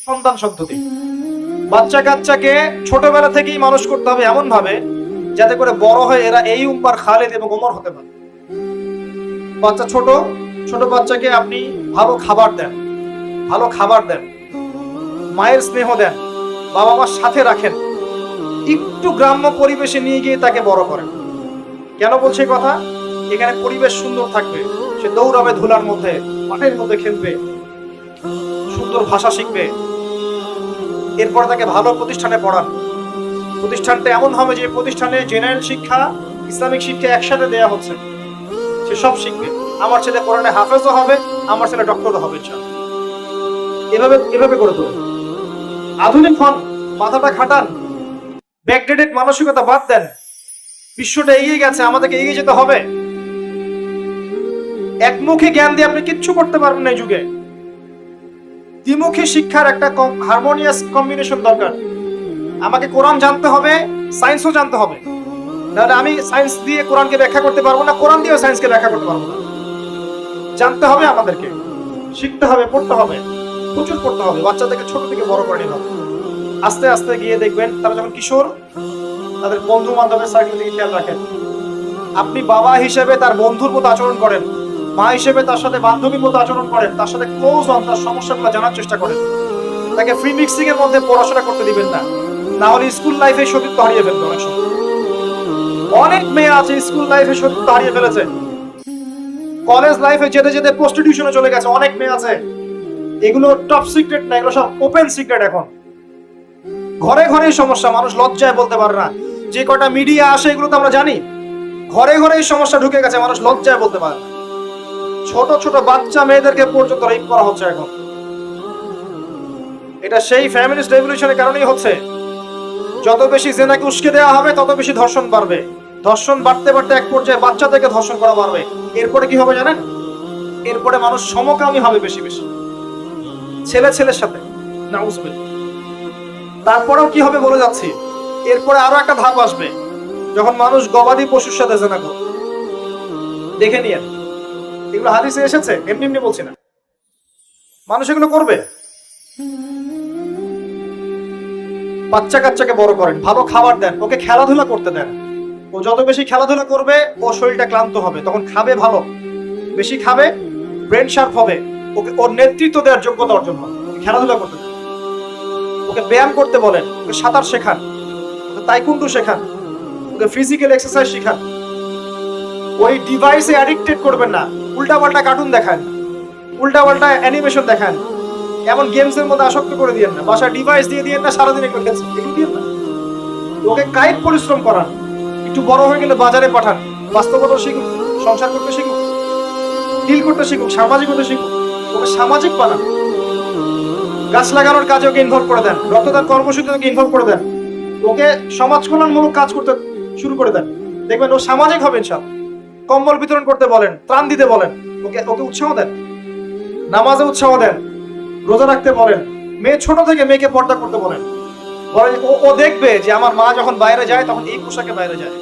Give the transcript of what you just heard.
সন্তান সন্ততি। বাচ্চা কাচ্চাকে ছোটবেলা থেকেই মানুষ করতে হবে এমন ভাবে যাতে করে বড় হয়ে এরা এই উম্মার খালিদ এবং ওমর হতে পারে। বাচ্চা ছোট ছোট বাচ্চাকে আপনি ভালো খাবার দেন, ভালো খাবার দেন, মায়ের স্নেহ দেন, বাবা মার সাথে রাখেন, একটু গ্রাম্য পরিবেশে নিয়ে গিয়ে তাকে বড় করেন। কেন বলছে কথা? এখানে পরিবেশ সুন্দর থাকবে, সে দৌড়াবে ধুলার মধ্যে, মাঠের মধ্যে খেলবে, সুন্দর ভাষা শিখবে। এরপর তাকে ভালো প্রতিষ্ঠানে পড়ান। প্রতিষ্ঠানটা এমন হবে যে প্রতিষ্ঠানে জেনারেল শিক্ষা, ইসলামিক শিক্ষা একসাথে দেয়া হচ্ছে, সে সব শিখবে। আমার ছেলে কোরআনে হাফেজও হবে, আমার ছেলে ডক্টরও হবে। এভাবে এভাবে করে তোলেন। আধুনিক হন, মাথাটা খাটান, ব্যাকডেটেড মানসিকতা বাদ দেন। বিশ্বটা এগিয়ে গেছে, আমাদেরকে এগিয়ে যেতে হবে। একমুখী জ্ঞান দিয়ে আপনি কিচ্ছু করতে পারবেন না এই যুগে। দ্বিমুখী শিক্ষার একটা হারমোনিয়াস কম্বিনেশন দরকার। আমাকে কোরআন জানতে হবে, সায়েন্সও জানতে হবে। তাহলে আমি সায়েন্স দিয়ে কোরআনকে ব্যাখ্যা করতে পারবো না, কোরআন দিয়েও সায়েন্সকে ব্যাখ্যা করতে পারবো না। জানতে হবে, আমাদেরকে শিখতে হবে, পড়তে হবে, প্রচুর পড়তে হবে। বাচ্চাদেরকে ছোট থেকে বড় করে নিতে হবে। আস্তে আস্তে গিয়ে দেখবেন তারা যখন কিশোর, তাদের বন্ধু বান্ধবের সার্কেল থেকে খেয়াল রাখেন। আপনি বাবা হিসেবে তার বন্ধুর মতো আচরণ করেন, মা হিসেবে তার সাথে বান্ধবীর মতো আচরণ করেন, তার সাথে ক্লোজ হন, তার সমস্যাগুলো জানার চেষ্টা করেন। তাকে ফ্রি মিক্সিং এর মধ্যে পড়াশোনা করতে দিবেন না, না হলে স্কুল লাইফে সতীত্ব হারিয়ে ফেলবে। অনেক সময় অনেক মেয়ে আছে স্কুল লাইফে সতীত্ব হারিয়ে ফেলেছে, কলেজ লাইফে যেতে যেতে প্রস্টিটিউশনে চলে গেছে। অনেক মেয়ে আছে, এগুলো টপ সিক্রেট না, এগুলো সব ওপেন সিক্রেট। এখন ঘরে ঘরে সমস্যা, মানুষ লজ্জায় বলতে পারে না। যে কটা মিডিয়া আসে এগুলো তো আমরা জানি, ঘরে ঘরে এই সমস্যা ঢুকে গেছে, মানুষ লজ্জায় বলতে পারে না। ছোট ছোট বাচ্চা মেয়েদেরকে পর্যন্ত রেপ করা হচ্ছে এখন। এটা সেই ফ্যামিলিস্ট রেভলিউশনের কারণেই হচ্ছে। যত বেশি জেনাকে উস্কে দেওয়া হবে তত বেশি ধর্ষণ বাড়বে। ধর্ষণ বাড়তে বাড়তে এক পর্যায়ে বাচ্চাদেরকে ধর্ষণ করা বাড়বে। এরপরে কি হবে জানেন? এরপরে মানুষ সমকামী হবে বেশি বেশি, ছেলে ছেলের সাথে। নাউজুবিল্লাহ। তারপরেও কি হবে বলে যাচ্ছি, এরপরে আরো একটা ধাপ আসবে, যখন মানুষ গবাদি পশুর সাথে জেনা করবে। দেখে নিয়েন, এগুলো হাদিসে এসেছে, এমনি এমনি বলছি না। মানুষ এগুলো করবে। বাচ্চা কাচ্চাকে বড় করেন, ভালো খাবার দেন, ওকে খেলাধুলা করতে দেন। ও যত বেশি খেলাধুলা করবে ওর শরীরটা ক্লান্ত হবে, তখন খাবে ভালো, বেশি খাবে, ব্রেন শার্প হবে, ওকে ওর নেতৃত্ব দেওয়ার যোগ্যতা অর্জন হবে। খেলাধুলা করতে দেন, ওকে ব্যায়াম করতে বলেন, ওকে সাঁতার শেখান, ওকে তাইকুন্ডু শেখান, ওকে ফিজিক্যাল এক্সারসাইজ শেখান। ওই ডিভাইসে অ্যাডিক্টেড করবেন না। উল্টাপাল্টা কার্টুন দেখান, উল্টাপাল্টা অ্যানিমেশন দেখান, এমন গেমসের মধ্যে আসক্ত করে দিয়েন না। বাসায় ডিভাইস দিয়ে দিয়েন না, সারাদিন এগুলো খেলছে, এগুলো দিয়েন না। ওকে কায়িক পরিশ্রম করান, একটু বড় হয়ে গেলে বাজারে পাঠান, বাস্তবতা শিখুক, সংসার করতে শিখুক, ডিল করতে শিখুক, সামাজিক হতে শিখুক। ওকে সামাজিক বানান। গাছ লাগানোর কাজে ওকে ইনভলভ করে দেন, রক্তদান কর্মসূচিতে ওকে ইনভলভ করে দেন, ওকে সমাজ কল্যাণমূলক কাজ করতে শুরু করে দেন। দেখবেন ও সামাজিক হবে ইনশাআল্লাহ। কম্বল বিতরণ করতে বলেন, ত্রাণ দিতে বলেন, ওকে ওকে উৎসাহ দেন, নামাজে উৎসাহ দেন, রোজা রাখতে বলেন। মেয়ে ছোট থেকে মেয়েকে পর্দা করতে বলেন। ও দেখবে যে আমার মা যখন বাইরে যায় তখন এই পোশাকে বাইরে যায়।